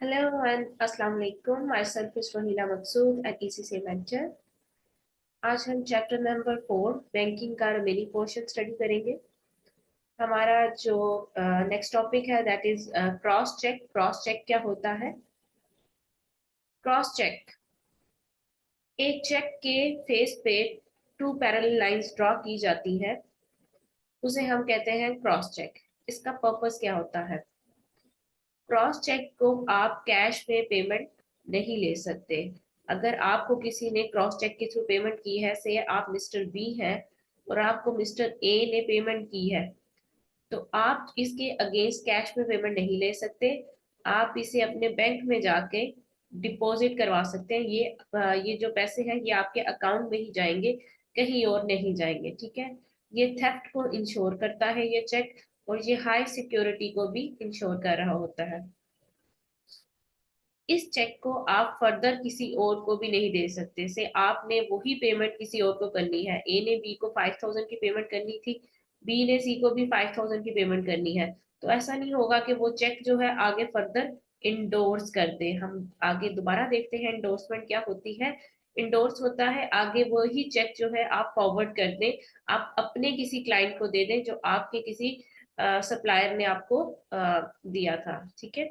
Hello and Assalamu alaikum. Myself is Rahila Maqsood at ECC Venture. आज हम chapter number 4 banking का remaining portion study करेंगे। हमारा जो नेक्स्ट टॉपिक है that is cross cheque. Cross cheque क्या होता है? क्रॉस चेक एक चेक के फेस पे टू पैरेलल लाइंस ड्रॉ की जाती है, उसे हम कहते हैं क्रॉस चेक। इसका पर्पस क्या होता है? क्रॉस चेक को आप कैश में पेमेंट नहीं ले सकते। अगर आपको किसी ने क्रॉस चेक के थ्रू पेमेंट की है, से आप मिस्टर बी है और आपको मिस्टर ए ने पेमेंट की है, तो आप इसके अगेंस्ट कैश में पेमेंट नहीं ले सकते। आप इसे अपने बैंक में जाके डिपॉजिट करवा सकते हैं। ये जो पैसे हैं ये आपके अकाउंट में ही जाएंगे, कहीं और नहीं जाएंगे। ठीक है, ये थेफ्ट को इंश्योर करता है ये चेक, और ये हाई सिक्योरिटी को भी इंश्योर कर रहा होता है। इस चेक को आप फर्दर किसी और को भी नहीं दे सकते। से आपने वही पेमेंट किसी और को करनी है। ए ने बी को 5000 की पेमेंट करनी थी, बी ने सी को भी 5000 की पेमेंट करनी है, तो ऐसा नहीं होगा कि वो चेक जो है आगे फर्दर इंडोर्स कर दे। हम आगे दोबारा देखते हैं इंडोर्समेंट क्या होती है। इंडोर्स होता है आगे वही चेक जो है आप फॉरवर्ड कर दें, आप अपने किसी क्लाइंट को दे दें जो आपके किसी सप्लायर ने आपको दिया था। ठीक है,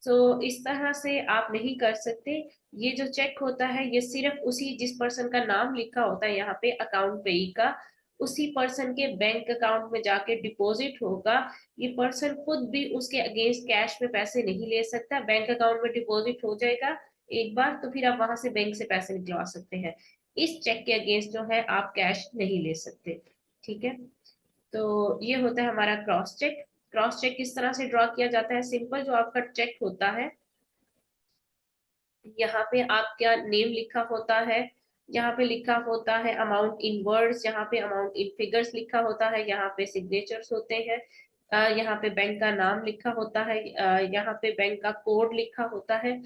तो इस तरह से आप नहीं कर सकते। ये जो चेक होता है ये सिर्फ उसी जिस पर्सन का नाम लिखा होता है यहाँ पे अकाउंट पेई का, उसी पर्सन के बैंक अकाउंट में जाके डिपॉजिट होगा। ये पर्सन खुद भी उसके अगेंस्ट कैश में पैसे नहीं ले सकता। बैंक अकाउंट में डिपॉजिट हो जाएगा एक बार, तो फिर आप वहां से बैंक से पैसे निकलवा सकते हैं। इस चेक के अगेंस्ट जो है आप कैश नहीं ले सकते। ठीक है, तो ये होता है हमारा क्रॉस चेक। क्रॉस चेक किस तरह से ड्रॉ किया जाता है? सिंपल, जो आपका चेक होता है यहाँ पे आपका नेम लिखा होता है, यहाँ पे लिखा होता है अमाउंट इन वर्ड्स, यहाँ पे अमाउंट इन फिगर्स लिखा होता है, यहाँ पे सिग्नेचर्स होते हैं, यहाँ पे बैंक का नाम लिखा होता है, यहाँ पे बैंक का कोड लिखा होता है।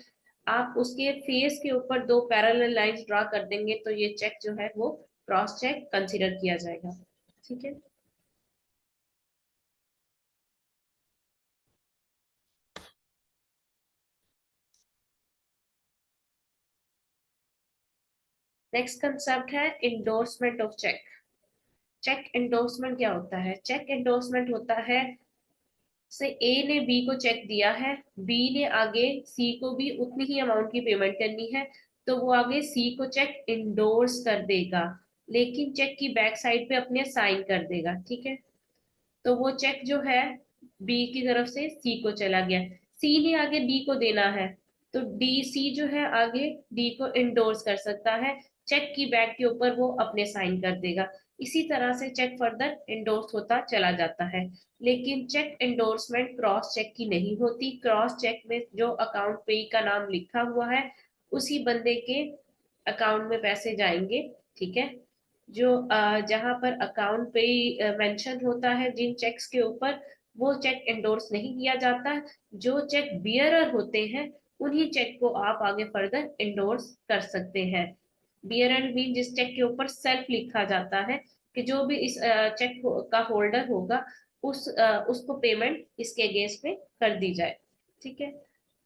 आप उसके फेस के ऊपर दो पैरेलल लाइंस ड्रा कर देंगे तो ये चेक जो है वो क्रॉस चेक कंसिडर किया जाएगा। ठीक है, नेक्स्ट कंसेप्ट है endorsement of cheque. Cheque endorsement क्या होता है? चेक एंडोर्समेंट होता है से ए ने बी को चेक दिया है, बी ने आगे सी को भी उतनी ही अमाउंट की पेमेंट करनी है, तो वो आगे सी को चेक इंडोर्स कर देगा, लेकिन चेक की बैक साइड पे अपने साइन कर देगा। ठीक है, तो वो चेक जो है बी की तरफ से सी को चला गया, सी ने आगे डी को देना है, तो डी सी जो है आगे डी को इंडोर्स कर सकता है, चेक की बैक के ऊपर वो अपने साइन कर देगा। इसी तरह से चेक फर्दर इंडोर्स होता चला जाता है। लेकिन चेक इंडोर्समेंट क्रॉस चेक की नहीं होती। क्रॉस चेक में जो अकाउंट पे का नाम लिखा हुआ है उसी बंदे के अकाउंट में पैसे जाएंगे। ठीक है, जो जहां पर अकाउंट पे मेंशन होता है जिन चेक्स के ऊपर, वो चेक एंडोर्स नहीं किया जाता। जो चेक बियरर होते हैं उन्हीं चेक को आप आगे फर्दर एंडोर्स कर सकते हैं। बियरर भी जिस चेक के ऊपर सेल्फ लिखा जाता है कि जो भी इस चेक का होल्डर होगा उसको पेमेंट इसके अगेंस्ट में कर दी जाए। ठीक है,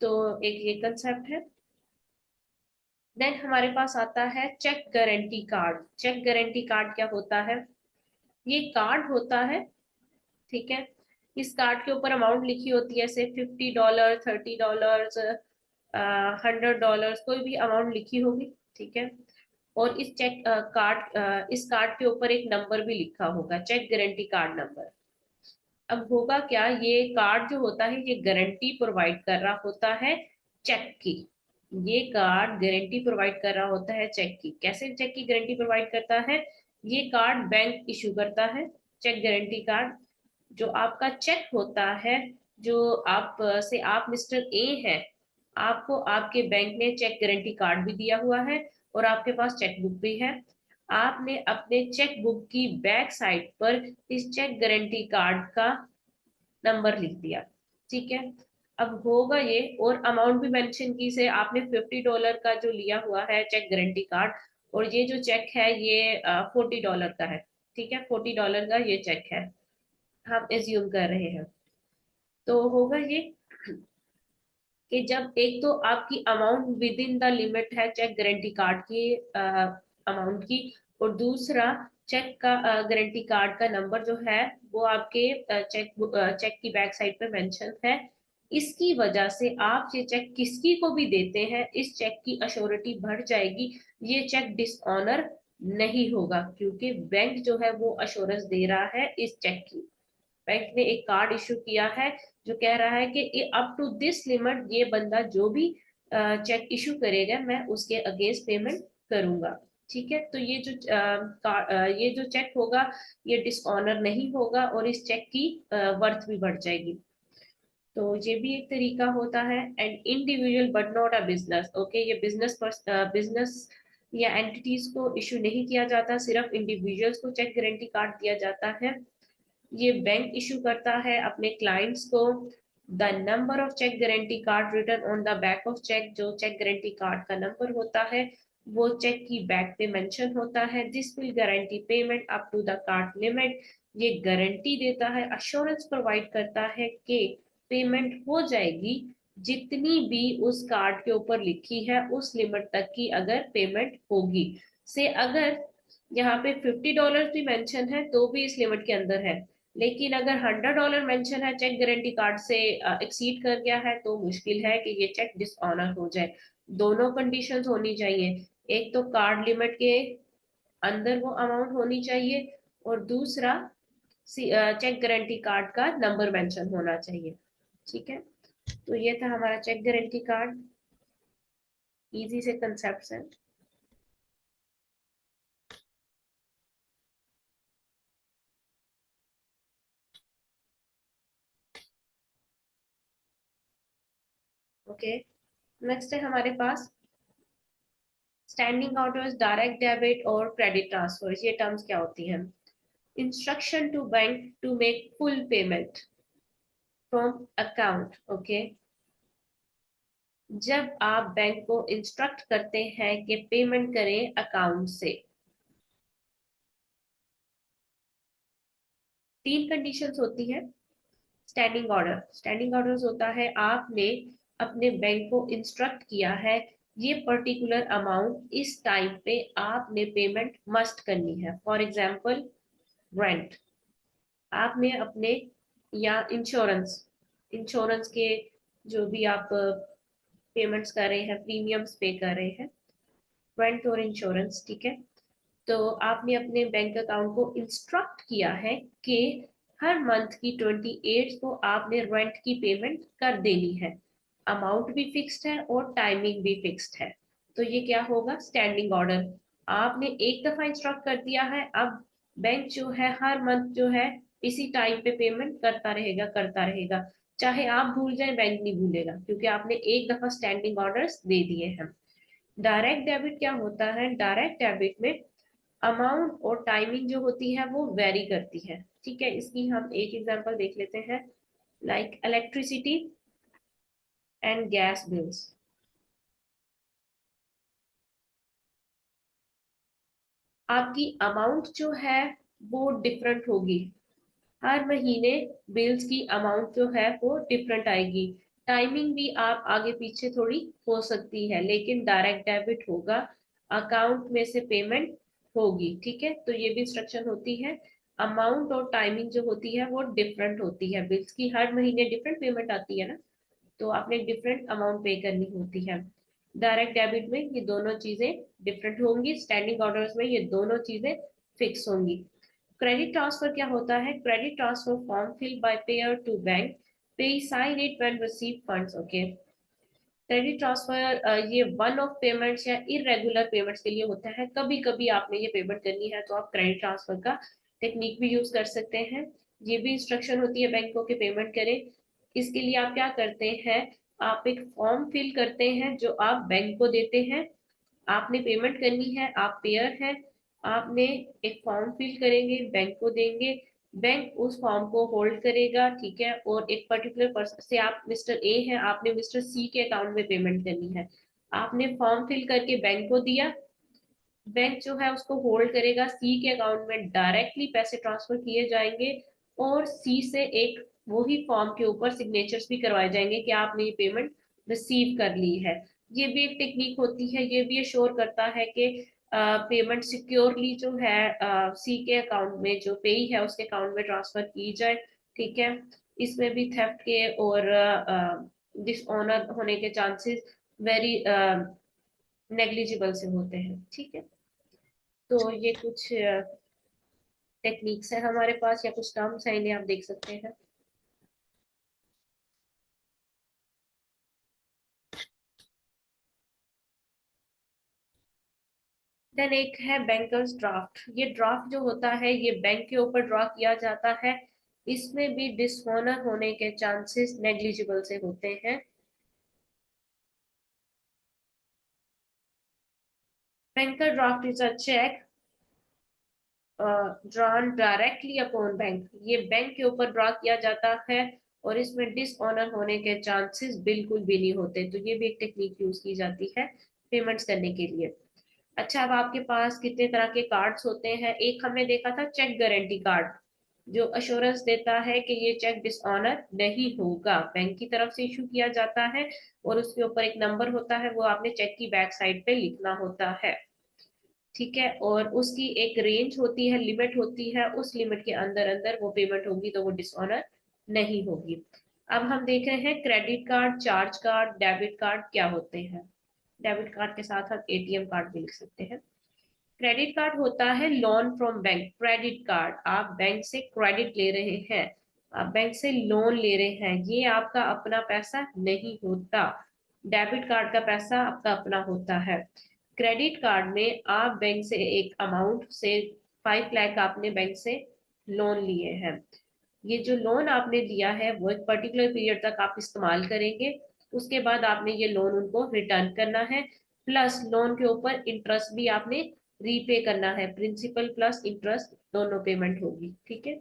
तो एक ये कंसेप्ट है। देन हमारे पास आता है cheque guarantee card. Cheque guarantee card क्या होता है? ये कार्ड होता है, ठीक है, इस कार्ड के ऊपर अमाउंट लिखी होती है, जैसे $50, $30, $100, कोई भी अमाउंट लिखी होगी। ठीक है, और इस चेक कार्ड इस कार्ड के ऊपर एक नंबर भी लिखा होगा, चेक गारंटी कार्ड नंबर। अब होगा क्या, ये कार्ड जो होता है ये गारंटी प्रोवाइड कर रहा होता है चेक की। ये कार्ड गारंटी प्रोवाइड कर रहा होता है चेक की। कैसे चेक की गारंटी प्रोवाइड करता है? ये कार्ड बैंक इशू करता है, चेक गारंटी कार्ड। जो आपका चेक होता है, जो आप से आप मिस्टर ए है, आपको आपके बैंक ने चेक गारंटी कार्ड भी दिया हुआ है और आपके पास चेक बुक भी है। आपने अपने चेक बुक की बैक साइड पर इस चेक गारंटी कार्ड का नंबर लिख दिया। ठीक है, अब होगा ये, और अमाउंट भी मेंशन की, से आपने $50 का जो लिया हुआ है चेक गारंटी कार्ड, और ये जो चेक है ये $40 का है। ठीक है, $40 का ये चेक है, हम एज्यूम कर रहे हैं। तो होगा ये कि जब एक तो आपकी amount with in the limit है चेक गारंटी कार्ड की अमाउंट की, और दूसरा चेक का गारंटी कार्ड का नंबर जो है वो आपके चेक की बैक साइड पे मेंशन है। इसकी वजह से आप ये चेक किसकी को भी देते हैं, इस चेक की अश्योरिटी बढ़ जाएगी। ये चेक डिसऑनर नहीं होगा, क्योंकि बैंक जो है वो अश्योरेंस दे रहा है इस चेक की। बैंक ने एक कार्ड इशू किया है जो कह रहा है कि अप टू दिस लिमिट ये बंदा जो भी चेक इशू करेगा मैं उसके अगेंस्ट पेमेंट करूंगा। ठीक है, तो ये जो चेक होगा ये डिसऑनर नहीं होगा और इस चेक की वर्थ भी बढ़ जाएगी। तो ये भी एक तरीका होता है। And individual but not a business, okay, ये बिजनेस या एंटिटीज को इशू नहीं किया जाता, सिर्फ इंडिविजुअल्स को चेक गारंटी कार्ड दिया जाता है। ये बैंक इशू करता है अपने क्लाइंट्स को। The number of cheque guarantee card return on the back of cheque, जो चेक गारंटी कार्ड का नंबर होता है वो चेक की बैक पे मेंशन होता है। This will guarantee payment up to the card limit, ये गारंटी देता है, अश्योरेंस प्रोवाइड करता है कि पेमेंट हो जाएगी जितनी भी उस कार्ड के ऊपर लिखी है उस लिमिट तक की अगर पेमेंट होगी। से अगर यहाँ पे $50 भी मेंशन है तो भी इस लिमिट के अंदर है, लेकिन अगर $100 मेंशन है चेक गारंटी कार्ड से एक्सीड कर गया है तो मुश्किल है कि ये चेक डिसऑनर हो जाए। दोनों कंडीशंस होनी चाहिए, एक तो कार्ड लिमिट के अंदर वो अमाउंट होनी चाहिए, और दूसरा चेक गारंटी कार्ड का नंबर मेंशन होना चाहिए। ठीक है, तो ये था हमारा चेक गारंटी कार्ड, इजी से कंसेप्ट है। ओके, नेक्स्ट है हमारे पास स्टैंडिंग ऑर्डर्स, डायरेक्ट डेबिट और क्रेडिट ट्रांसफर। ये टर्म्स क्या होती हैं? Instruction to bank to make full payment from account, okay. जब आप बैंक को इंस्ट्रक्ट करते हैं कि पेमेंट करें अकाउंट से, तीन कंडीशंस होती है। स्टैंडिंग ऑर्डर्स होता है आपने अपने बैंक को इंस्ट्रक्ट किया है ये पर्टिकुलर अमाउंट इस टाइम पे आपने पेमेंट मस्ट करनी है। फॉर एग्जांपल रेंट, आपने अपने, या इंश्योरेंस, इंश्योरेंस के जो भी आप पेमेंट्स कर रहे हैं, प्रीमियम्स पे कर रहे हैं, रेंट और इंश्योरेंस, ठीक है। तो आपने अपने बैंक अकाउंट को इंस्ट्रक्ट किया है कि हर मंथ की 28 को आपने रेंट की पेमेंट कर देनी है। अमाउंट भी फिक्स्ड है और टाइमिंग भी फिक्स्ड है। तो ये क्या होगा? Standing order. आपने एक दफा इंस्ट्रक्ट कर दिया है, अब बैंक जो है हर मंथ जो है इसी टाइम पे पेमेंट करता रहेगा। चाहे आप भूल जाए बैंक नहीं भूलेगा, क्योंकि आपने एक दफा स्टैंडिंग ऑर्डर्स दे दिए हैं। डायरेक्ट डेबिट क्या होता है? डायरेक्ट डेबिट में अमाउंट और टाइमिंग जो होती है वो वेरी करती है। ठीक है, इसकी हम एक एग्जांपल देख लेते हैं, like electricity and gas bills. आपकी अमाउंट जो है वो डिफरेंट होगी, हर महीने बिल्स की अमाउंट जो है वो डिफरेंट आएगी। टाइमिंग भी आप आगे पीछे थोड़ी हो सकती है, लेकिन डायरेक्ट डेबिट होगा, अकाउंट में से पेमेंट होगी। ठीक है, तो ये भी इंस्ट्रक्शन होती है। अमाउंट और टाइमिंग जो होती है वो डिफरेंट होती है, बिल्स की हर महीने डिफरेंट पेमेंट आती है ना, तो आपने डिफरेंट अमाउंट पे करनी होती है। डायरेक्ट डेबिट में ये दोनों चीजें डिफरेंट होंगी, स्टैंडिंग ऑर्डर्स में ये दोनों चीजें फिक्स होंगी। क्रेडिट ट्रांसफर क्या होता है? Credit transfer form fill by payer to bank, pay sign it when receive funds, okay. Credit transfer ये वन ऑफ पेमेंट्स या इरेगुलर पेमेंट्स के लिए होता है। कभी कभी आपने ये पेमेंट करनी है तो आप क्रेडिट ट्रांसफर का टेक्निक भी यूज कर सकते हैं। ये भी इंस्ट्रक्शन होती है बैंकों के पेमेंट करें। इसके लिए आप क्या करते हैं? आप एक फॉर्म फिल करते हैं जो आप बैंक को देते हैं। आपने पेमेंट करनी है, आप पेयर हैं, आपने एक फॉर्म फिल करेंगे, बैंक को देंगे, बैंक उस फॉर्म को होल्ड करेगा, ठीक है। और एक पर्टिकुलर पर्सन से, आप मिस्टर ए हैं, आपने मिस्टर सी के अकाउंट में पेमेंट करनी है। आपने फॉर्म फिल करके बैंक को दिया, बैंक जो है उसको होल्ड करेगा, सी के अकाउंट में डायरेक्टली पैसे ट्रांसफर किए जाएंगे, और सी से एक वही फॉर्म के ऊपर सिग्नेचर्स भी करवाए जाएंगे कि आपने ये पेमेंट रिसीव कर ली है। ये भी एक टेक्निक होती है, ये भी श्योर करता है कि पेमेंट सिक्योरली जो है सी के अकाउंट में, जो पेई है उसके अकाउंट में ट्रांसफर की जाए। ठीक है, इसमें भी थेफ्ट के और डिसऑनर होने के चांसेस वेरी नेग्लिजिबल से होते हैं। ठीक है, तो ये कुछ टेक्निक्स है हमारे पास, या कुछ टर्म्स है, इन्हें आप देख सकते हैं। देन एक है बैंकर्स ड्राफ्ट। ये ड्राफ्ट जो होता है ये बैंक के ऊपर ड्रा किया जाता है। इसमें भी डिसऑनर होने के चांसेस नेग्लिजिबल से होते हैं। Banker draft is a check drawn directly upon bank. ये बैंक के ऊपर ड्रा किया जाता है और इसमें डिसऑनर होने के चांसेस बिल्कुल भी नहीं होते। तो ये भी एक टेक्निक यूज की जाती है पेमेंट्स करने के लिए। अच्छा, अब आपके पास कितने तरह के कार्ड्स होते हैं? एक हमने देखा था चेक गारंटी कार्ड, जो अश्योरेंस देता है कि ये चेक डिसऑनर नहीं होगा, बैंक की तरफ से इशू किया जाता है और उसके ऊपर एक नंबर होता है, वो आपने चेक की बैक साइड पे लिखना होता है। ठीक है, और उसकी एक रेंज होती है, लिमिट होती है, उस लिमिट के अंदर अंदर वो पेमेंट होगी तो वो डिसऑनर नहीं होगी। अब हम देख रहे हैं credit card, charge card, debit card क्या होते हैं। डेबिट कार्ड के साथ हम एटीएम कार्ड भी लिख सकते हैं। क्रेडिट कार्ड होता है loan from bank. Credit card, आप बैंक से क्रेडिट ले रहे हैं, आप बैंक से लोन ले रहे हैं, ये आपका अपना पैसा नहीं होता। डेबिट कार्ड का पैसा आपका अपना होता है। क्रेडिट कार्ड में आप बैंक से एक अमाउंट से 5 लाख आपने बैंक से लोन लिए हैं। ये जो लोन आपने दिया है वो एक पर्टिकुलर पीरियड तक आप इस्तेमाल करेंगे, उसके बाद आपने ये लोन उनको रिटर्न करना है। प्लस लोन के ऊपर इंटरेस्ट भी आपने रीपे करना है, प्रिंसिपल प्लस इंटरेस्ट दोनों पेमेंट होगी। ठीक है।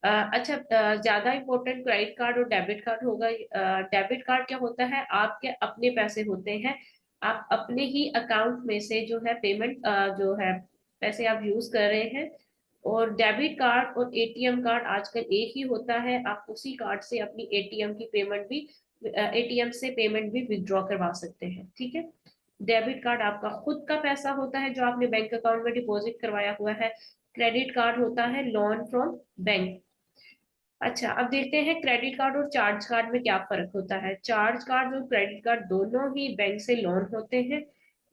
अच्छा, ज्यादा इंपॉर्टेंट क्रेडिट कार्ड और डेबिट कार्ड होगा। डेबिट कार्ड क्या होता है, आपके अपने पैसे होते हैं, आप अपने ही अकाउंट में से जो है पेमेंट जो है पैसे आप यूज कर रहे हैं। और डेबिट कार्ड और एटीएम कार्ड आजकल एक ही होता है, आप उसी कार्ड से अपनी एटीएम की पेमेंट भी, एटीएम से पेमेंट भी विदड्रॉ करवा सकते हैं। ठीक है, डेबिट कार्ड आपका खुद का पैसा होता है जो आपने बैंक अकाउंट में डिपॉजिट करवाया हुआ है। क्रेडिट कार्ड होता है लोन फ्रॉम बैंक। अच्छा, अब देखते हैं क्रेडिट कार्ड और चार्ज कार्ड में क्या फर्क होता है। चार्ज कार्ड और क्रेडिट कार्ड दोनों ही बैंक से लोन होते हैं,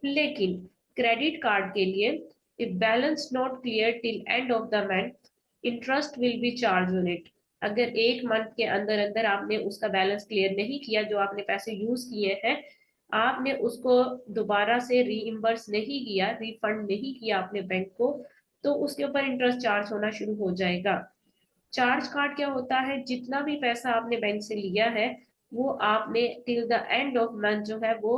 लेकिन क्रेडिट कार्ड के लिए if balance not clear till end of the month, interest will be charge on it. अगर एक मंथ के अंदर अंदर आपने उसका बैलेंस क्लियर नहीं किया, जो आपने पैसे यूज किए हैं, आपने उसको दोबारा से रीइम्बर्स नहीं किया, रिफंड नहीं किया अपने बैंक को, तो उसके ऊपर इंटरेस्ट चार्ज होना शुरू हो जाएगा। चार्ज कार्ड क्या होता है, जितना भी पैसा आपने बैंक से लिया है वो आपने till the end of month जो है वो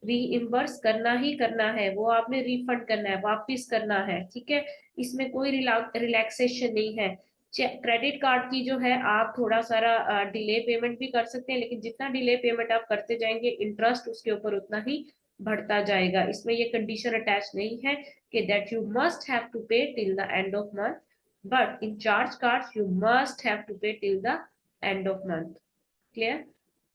रीइम्बर्स करना ही करना है, वो आपने रिफंड करना है, वापस करना है। ठीक है, इसमें कोई रिलैक्सेशन नहीं है। क्रेडिट कार्ड की जो है आप थोड़ा सारा डिले पेमेंट भी कर सकते हैं, लेकिन जितना डिले पेमेंट आप करते जाएंगे इंटरेस्ट उसके ऊपर उतना ही बढ़ता जाएगा। इसमें ये कंडीशन अटैच नहीं है कि that you must have to pay till the end of month, but in charge cards you must have to pay till the end of month. Clear?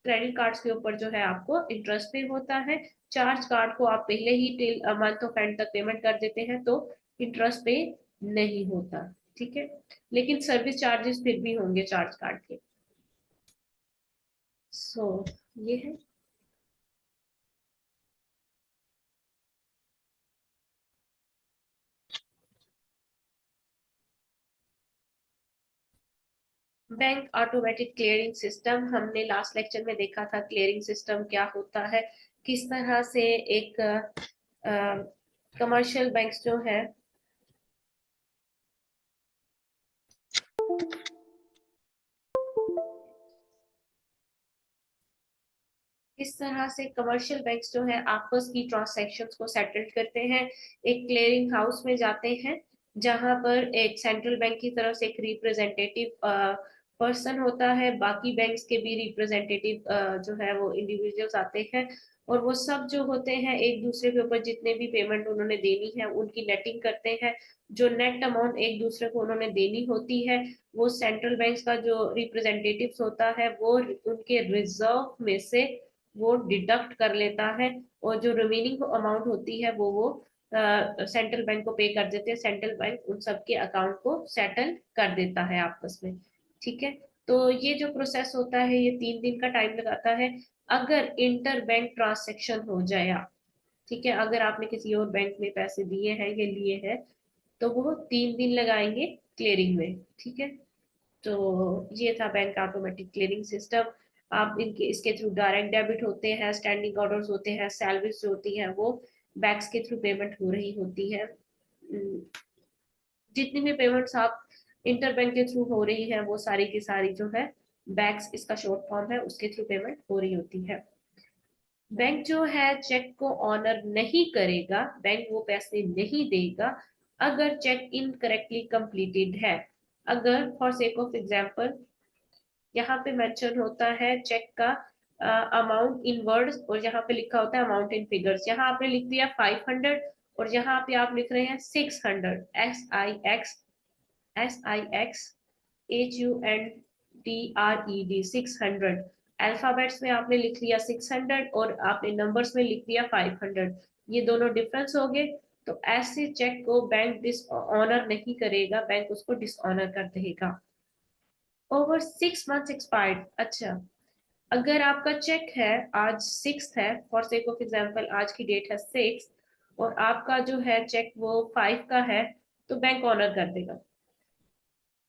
Credit cards के ऊपर जो है आपको इंटरेस्ट पे होता है, चार्ज कार्ड को आप पहले ही टिल मंथ ऑफ एंड तक पेमेंट कर देते हैं तो इंटरेस्ट पे नहीं होता। ठीक है, लेकिन सर्विस चार्जेस फिर भी होंगे चार्ज कार्ड के। सो ये है। बैंक ऑटोमेटिक क्लियरिंग सिस्टम, हमने लास्ट लेक्चर में देखा था क्लियरिंग सिस्टम क्या होता है, किस तरह से एक कमर्शियल बैंक्स जो है किस तरह से कमर्शियल बैंक्स जो है आपस की ट्रांसैक्शंस को सेटल करते हैं। एक क्लियरिंग हाउस में जाते हैं जहां पर एक सेंट्रल बैंक की तरफ से एक रिप्रेजेंटेटिव पर्सन होता है, बाकी बैंक्स के भी रिप्रेजेंटेटिव जो है वो इंडिविजुअल्स आते हैं। और वो सब जो होते हैं एक दूसरे के ऊपर जितने भी पेमेंट उन्होंने देनी है उनकी नेटिंग करते हैं। जो नेट अमाउंट एक दूसरे को उन्होंने देनी होती है वो सेंट्रल बैंक का जो रिप्रेजेंटेटिव्स होता है वो उनके रिजर्व में से वो डिडक्ट कर लेता है, और जो रिमेनिंग अमाउंट होती है वो सेंट्रल बैंक को पे कर देते हैं। सेंट्रल बैंक उन सबके अकाउंट को सेटल कर देता है आपस में। ठीक है, तो ये जो प्रोसेस होता है ये 3 दिन का टाइम लगाता है। अगर इंटर बैंक ट्रांसेक्शन हो जाए, ठीक है, अगर आपने किसी और बैंक में पैसे दिए हैं या लिए हैं तो वो 3 दिन लगाएंगे क्लियरिंग में। ठीक है, तो ये था बैंक ऑटोमेटिक क्लियरिंग सिस्टम। आप इनके इसके थ्रू डायरेक्ट डेबिट होते हैं, स्टैंडिंग ऑर्डर्स होते हैं, सैलरीज जो होती हैं वो बैंक्स के थ्रू पेमेंट हो रही होती है। जितनी भी पेमेंट्स आप इंटर बैंक के थ्रू हो रही है वो सारी की सारी जो है बैंक्स इसका शॉर्ट फॉर्म है उसके थ्रू पेमेंट हो रही होती है। बैंक जो है चेक को ऑनर नहीं करेगा, बैंक वो पैसे नहीं देगा अगर चेक इनकरेक्टली कंप्लीटेड है। अगर फॉर सेक ऑफ एग्जांपल यहाँ पे मेंशन होता है चेक का अमाउंट इन वर्ड्स और यहाँ पे लिखा होता है अमाउंट इन फिगर्स, यहाँ आपने लिख दिया 500 और यहाँ पे आप लिख रहे हैं 600, SIXHUNDRED 600। अल्फाबेट्स में आपने लिख लिया 600 और आपने नंबर्स में लिख दिया 500, ये दोनों डिफरेंस हो गए। तो ऐसे चेक को बैंक डिसऑनर नहीं करेगा, बैंक उसको डिसऑनर कर देगा। ओवर 6 मंथ्स एक्सपायर्ड, अच्छा, अगर आपका चेक है आज 6 है, फॉर सेक ऑफ एग्जांपल आज की डेट है 6 और आपका जो है चेक वो 5 का है, तो बैंक ऑनर कर देगा।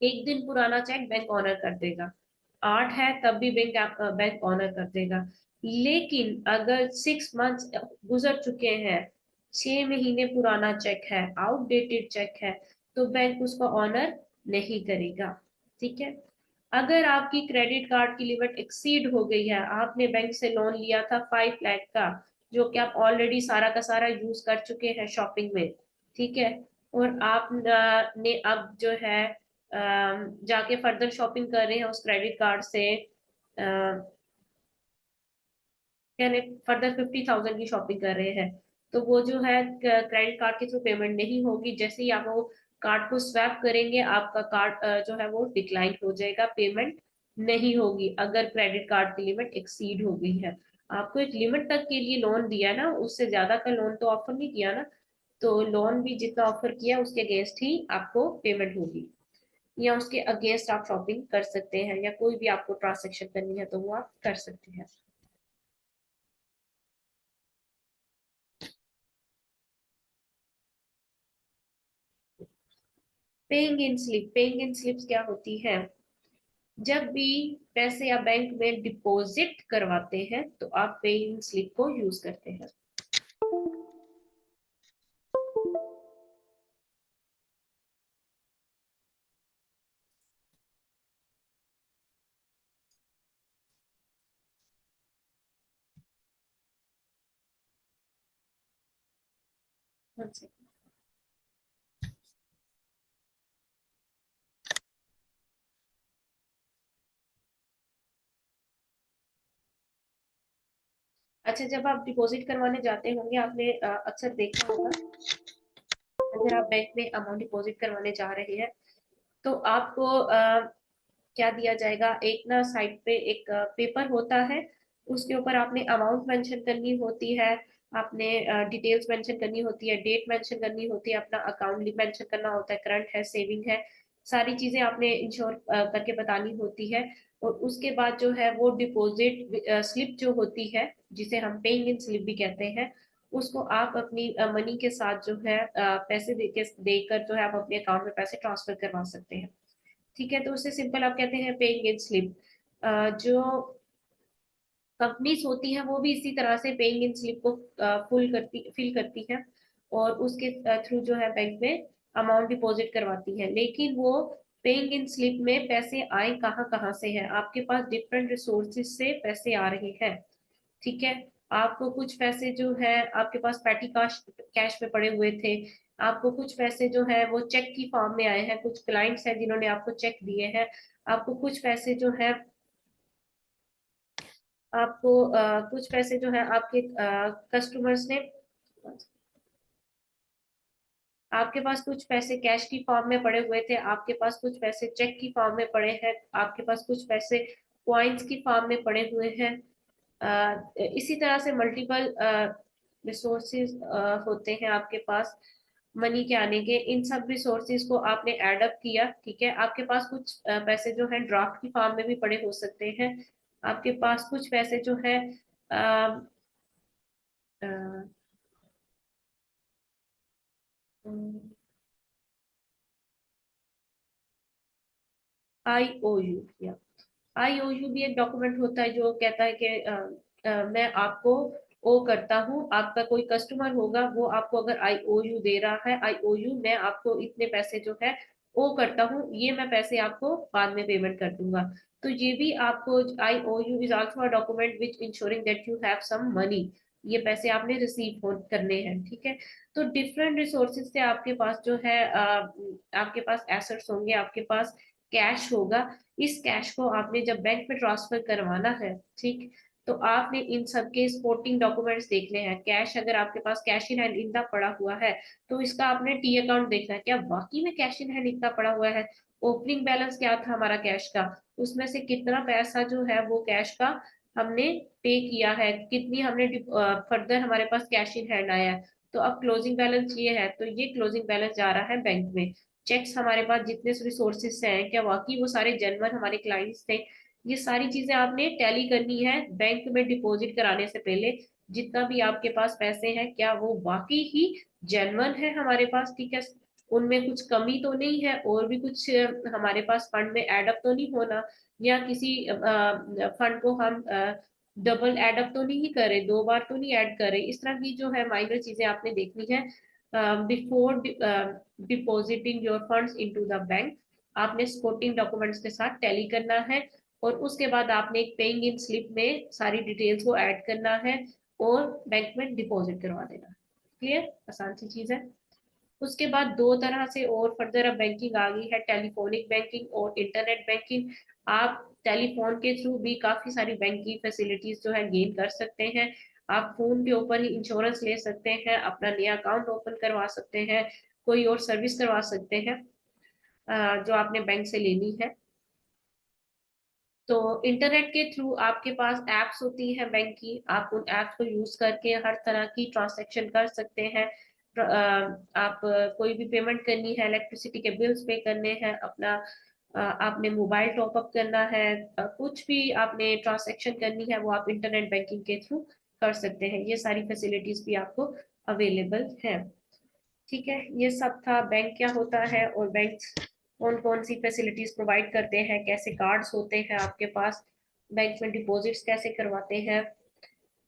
एक दिन पुराना चेक बैंक ऑनर कर देगा, 8 है तब भी बैंक ऑनर कर देगा। लेकिन अगर 6 मंथ्स गुजर चुके हैं, 6 महीने पुराना चेक है, आउटडेटेड चेक है, तो बैंक उसको ऑनर नहीं करेगा। ठीक है, अगर आपकी क्रेडिट कार्ड की लिमिट एक्सीड हो गई है, आपने बैंक से लोन लिया था 5 लाख का जो कि आप ऑलरेडी सारा का सारा यूज कर चुके हैं शॉपिंग में, ठीक है, और आप ने अब जो है जाके फर्दर शॉपिंग कर रहे हैं उस क्रेडिट कार्ड से, यानी फर्दर 50,000 की शॉपिंग कर रहे हैं, तो वो जो है क्रेडिट कार्ड के थ्रू पेमेंट नहीं होगी। जैसे ही आप वो कार्ड को स्वैप करेंगे आपका कार्ड जो है वो डिक्लाइन हो जाएगा, पेमेंट नहीं होगी अगर क्रेडिट कार्ड की लिमिट एक्सीड हो गई है। आपको एक लिमिट तक के लिए लोन दिया ना, उससे ज्यादा का लोन तो ऑफर नहीं किया ना, तो लोन भी जितना ऑफर किया उसके अगेंस्ट ही आपको पेमेंट होगी, या उसके अगेंस्ट आप शॉपिंग कर सकते हैं, या कोई भी आपको ट्रांजेक्शन करनी है तो वो आप कर सकते हैं। पेइंग इन स्लिप, पेइंग इन स्लिप्स क्या होती है? जब भी पैसे आप बैंक में डिपॉजिट करवाते हैं तो आप पेइंग इन स्लिप को यूज करते हैं। One second. अच्छा, जब आप डिपॉजिट करवाने जाते होंगे आपने अक्सर देखा होगा, अगर आप बैंक में अमाउंट डिपॉजिट करवाने जा रहे हैं तो आपको क्या दिया जाएगा, एक ना साइड पे एक पेपर होता है, उसके ऊपर आपने अमाउंट मेंशन करनी होती है, आपने डिटेल्स मेंशन करनी होती है, डेट मेंशन करनी होती है, अपना अकाउंट मेंशन करना होता है, करंट है, सेविंग है, सारी चीजें आपने इंश्योर करके बतानी होती है। और उसके बाद जो है वो डिपॉजिट स्लिप जो होती है जिसे हम पेइंग इन स्लिप भी कहते हैं, उसको आप अपनी मनी के साथ जो है पैसे देकर जो है आप अपने अकाउंट में पैसे ट्रांसफर करवा सकते हैं। ठीक है, तो उससे सिंपल आप कहते हैं पेइंग इन स्लिप। जो कंपनीज होती हैं वो भी इसी तरह से पेइंग इन स्लिप को फिल करती है और उसके थ्रू जो है बैंक में अमाउंट डिपॉजिट करवाती है। लेकिन वो पेइंग इन स्लिप में पैसे आए कहाँ कहाँ से हैं, आपके पास डिफरेंट रिसोर्सेज से पैसे आ रहे हैं। ठीक है, आपको कुछ पैसे जो है आपके पास पैटी कैश कैश में पड़े हुए थे, आपको कुछ पैसे जो है वो चेक की फॉर्म में आए हैं, कुछ क्लाइंट्स हैं जिन्होंने आपको चेक दिए हैं, आपको कुछ पैसे जो है आपको कुछ पैसे जो है आपके कस्टमर्स ने, आपके पास कुछ पैसे कैश की फॉर्म में पड़े हुए थे, आपके पास कुछ पैसे चेक की फॉर्म में पड़े हैं, आपके पास कुछ पैसे कॉइन्स की फॉर्म में पड़े हुए हैं। इसी तरह से मल्टीपल रिसोर्सेज होते हैं आपके पास मनी के आने के। इन सब रिसोर्सेज को आपने एड अप किया, ठीक है। आपके पास कुछ पैसे जो है ड्राफ्ट की फॉर्म में भी पड़े हो सकते हैं। आपके पास कुछ पैसे जो है IOU, IOU भी एक डॉक्यूमेंट होता है जो कहता है कि मैं आपको ओ करता हूँ। आपका कोई कस्टमर होगा, वो आपको अगर IOU दे रहा है, IOU मैं आपको इतने पैसे जो है ओ करता हूँ, ये मैं पैसे आपको बाद में पेमेंट कर दूंगा। तो ये भी आपको, IOU is also a document which insuring that you have some money, ये पैसे आपने रिसीव करने हैं, ठीक है। तो डिफरेंट रिसोर्सेज से आपके पास जो है आपके पास एसेट्स होंगे, आपके पास कैश होगा। इस कैश को आपने जब बैंक में ट्रांसफर करवाना है, ठीक, तो आपने इन सब के सपोर्टिंग डॉक्यूमेंट्स देखने हैं। कैश, अगर आपके पास कैश इन हैंड इतना पड़ा हुआ है, तो इसका आपने टी अकाउंट देखना है, क्या वाकई में कैश इन हैंड इतना पड़ा हुआ है। ओपनिंग बैलेंस क्या था हमारा कैश का, उसमें से कितना पैसा जो है वो कैश का हमने पे किया है, कितनी हमने फर्दर हमारे पास कैश इन हैंड आया है। तो अब क्लोजिंग बैलेंस ये है, तो ये क्लोजिंग बैलेंस जा रहा है बैंक में। चेक्स हमारे पास जितने रिसोर्सेस से हैं, क्या वाकई वो सारे जेन्युइन हमारे क्लाइंट्स थे। ये सारी चीजें आपने टैली करनी है बैंक में डिपॉजिट कराने से पहले। जितना भी आपके पास पैसे हैं, क्या वो वाकई ही जेन्युइन है हमारे पास, ठीक है। उनमें कुछ कमी तो नहीं है, और भी कुछ हमारे पास फंड में एडअप तो नहीं होना, या किसी फंड को हम डबल एडअप तो नहीं करे, दो बार तो नहीं ऐड करे। इस तरह की जो है माइनर चीजें आपने देखनी है before depositing your funds into the bank. आपने सपोर्टिंग डॉक्यूमेंट्स के साथ टैली करना है, और उसके बाद आपने एक पेइंग इन स्लिप में सारी डिटेल्स को ऐड करना है और बैंक में डिपॉजिट करवा देना। क्लियर, आसान सी चीज है। उसके बाद दो तरह से और फर्दर अब बैंकिंग आ गई है, टेलीफोनिक बैंकिंग और इंटरनेट बैंकिंग। आप टेलीफोन के थ्रू भी काफी सारी बैंक की फैसिलिटीज जो है गेन कर सकते हैं। आप फोन के ऊपर ही इंश्योरेंस ले सकते हैं, अपना नया अकाउंट ओपन करवा सकते हैं, कोई और सर्विस करवा सकते हैं जो आपने बैंक से लेनी है। तो इंटरनेट के थ्रू आपके पास एप्स होती हैं बैंक की, आप उन एप्स को यूज करके हर तरह की ट्रांजैक्शन कर सकते हैं। आप कोई भी पेमेंट करनी है, इलेक्ट्रिसिटी के बिल्स पे करने हैं, अपना आपने मोबाइल टॉप अप करना है, कुछ भी आपने ट्रांजैक्शन करनी है, वो आप इंटरनेट बैंकिंग के थ्रू कर सकते हैं। ये सारी फैसिलिटीज भी आपको अवेलेबल है, ठीक है। ये सब था बैंक क्या होता है, और बैंक कौन कौन सी फैसिलिटीज प्रोवाइड करते हैं, कैसे कार्ड्स होते हैं आपके पास, बैंक में डिपॉजिट्स कैसे करवाते हैं,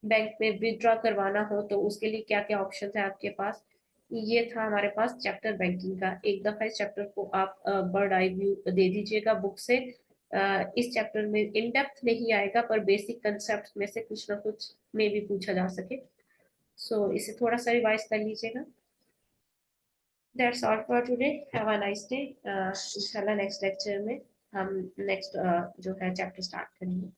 बैंक में विड्रॉ करवाना हो तो उसके लिए क्या क्या ऑप्शन है आपके पास। ये था हमारे पास चैप्टर बैंकिंग का। एक दफा इस चैप्टर को आप बर्ड आई व्यू दे दीजिएगा बुक से। इस चैप्टर में इन डेप्थ नहीं आएगा, पर बेसिक कंसेप्ट में से कुछ ना कुछ में भी पूछा जा सके। सो इसे थोड़ा सा रिवाइज कर लीजिएगा। That's all for today. Have a nice day. इंशाल्लाह नेक्स्ट लेक्चर में हम नेक्स्ट जो है चैप्टर स्टार्ट करेंगे।